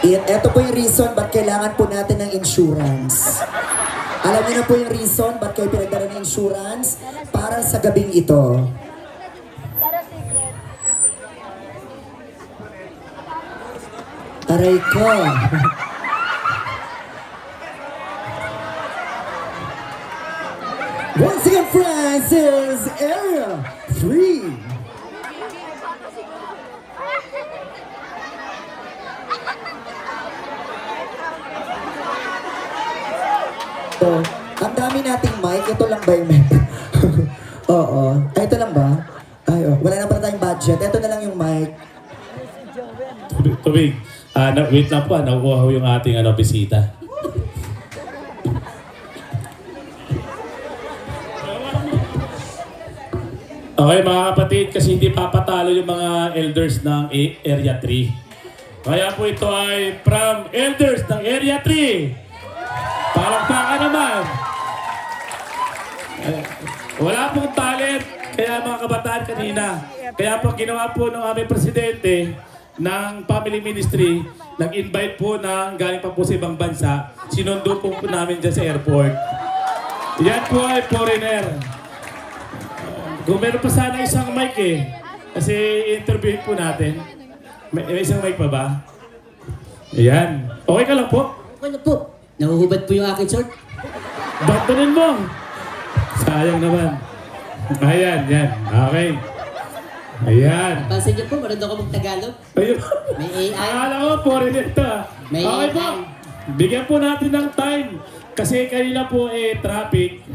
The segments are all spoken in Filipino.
Ito po yung reason ba't kailangan po natin ng insurance. Alam niyo na po yung reason ba't kayo pinagdala ng insurance para sa gabing ito. Aray ko. Once again, friends, is Area 3. Ang dami nating mic. Ito lang ba yung mic? Oo. Ay, ito lang ba? Ay, oh. Wala na pala tayong budget. Ito na lang yung mic. Tubig. Wait lang po. Nakukuha yung ating bisita. Okay mga kapatid, kasi hindi papatalo yung mga elders ng Area 3. Kaya po ito ay from elders ng Area 3. Palakpakan naman. Wala pong talent. Kaya mga kabataan kanina. Kaya po ginawa po ng aming presidente ng family ministry, nag-invite po ng galing pa po sa ibang bansa. Sinundo po namin dyan sa airport. Yan po ay foreigner. Kung meron pa sana isang mic kasi interviewin po natin. May isang mic pa ba? Ayan. Okay ka lang po? Okay na po. Nahuhubad po yung aking short. Bantanin mo. Sayang naman. Ayan, yan. Okay. Ayan. Pansin niyo po, marunong ako mag-Tagalog. Ayun. May AI. Akala ko, foreigner to. May Okay po. AI. Bigyan po natin ng time. Kasi kanina po traffic,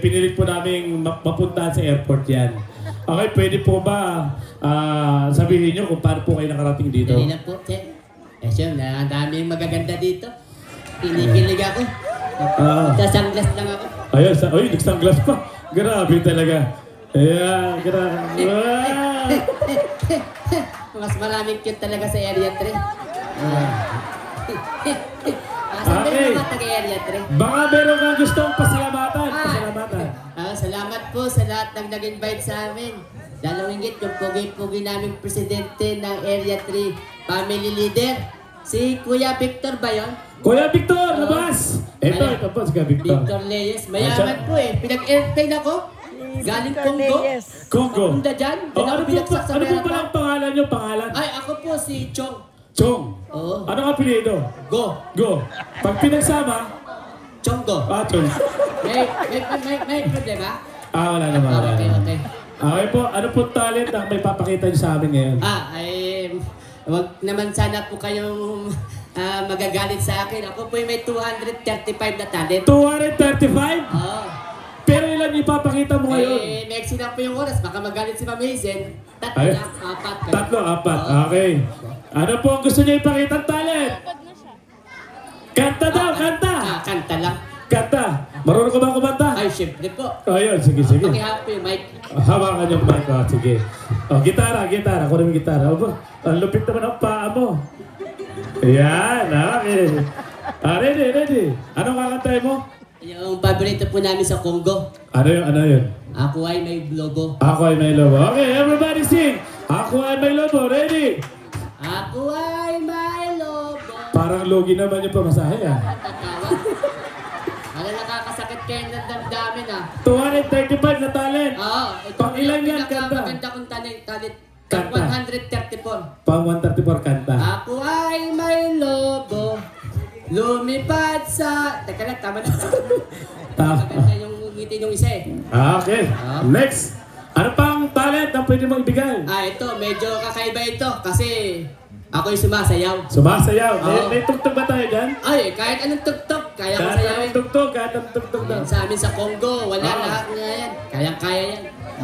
pinilit po namin mapuntahan sa airport yan. Okay, pwede po ba sabihin nyo kung paano po kayo nakarating dito? Dali na po, Che. Siyempre, ang daming magaganda dito. Kinikilig ako. Sunglass lang ako. Ayun, nagsunglass pa. Grabe talaga. Ayan, grabe. Mas maraming cute talaga sa Area 3. Saan ba yung mga taga-Area 3? Baka meron kang gustong pasalamatan. Pasalamatan. Salamat po sa lahat ng nag-invite sa amin. Lalong hingit yung pugi-pugi naming presidente ng Area 3 family leader. Si Kuya Victor ba yun? Kuya Victor, labas! Ito po si Kuya Victor. Victor Leyes. Mayaman po Pinag-airplane ako. Galing Congo. Congo. Punta dyan. Ano Pinagsak sa po Amerika. pala ang pangalan nyo? Pangalan? Ay, ako po si Chong. Chong. Oo. Anong apelido? Go. Go. Pag pinagsama, Chong Go. Chong. May problema? Wala naman. Okay. Okay po, ano po talent ang may papakita nyo sa amin ngayon? Wag naman sana po kayong magagalit sa akin. Ako po may 235 na talent. 235? Oo. Pero ilan ipapakita mo ngayon? May na po yung oras. Baka magalit si Ma'am Hazen. Ay, 4. Tatlo, 4. Okay. Ano po ang gusto niyo ipakita ang talent? Kanta daw, kanta! Kanta lang. Kanta. Marunong ka ba kumanta? Ay, syempre po. Ayun, sige. Pakihap po yung mic. Hawakan yung mic. Sige. Gitara. Kunin mo yung gitara. Ang lupit naman ang paa mo. Ayan, okay. Ready. Anong kakantay mo? Yung paborito po namin sa Congo. Ano yun? Ako ay may lobo. Ako ay may lobo. Okay, everybody sing! Ako ay may lobo. Ready? Ako ay may lobo. Parang logi naman yung pamasahe Tatawa. Wala nakakasakit kayo ng damdamin 235 na talent. Oo. Pang ilan yan, kanta? Maganda kong talent. Kanta. 134. Pang 134 kanta. Ako ay may lobo. Lumipad sa... Teka lang, tama na. Maganda yung ngiti ng isa Okay. Next. Ano pang talent na pwede mong ibigay? Ito. Medyo kakaiba ito. Kasi ako'y sumasayaw. Sumasayaw. Oo. May tugtog ba tayo dyan? Ay, kahit anong tugtog, kaya ko Kahit sayawin. anong tugtog, kahit anong tugtog daw. Sa amin sa Congo, wala Oo. lahat nga yan. Kaya yan.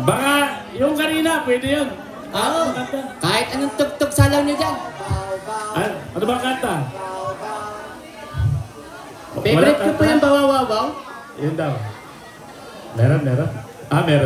Baka yung kanina, pwede yun. Oo. Kahit anong tugtog salaw nyo dyan. Ano ba kanta? Favorite ko po yung bawawawaw. Yun daw. Meron. Meron.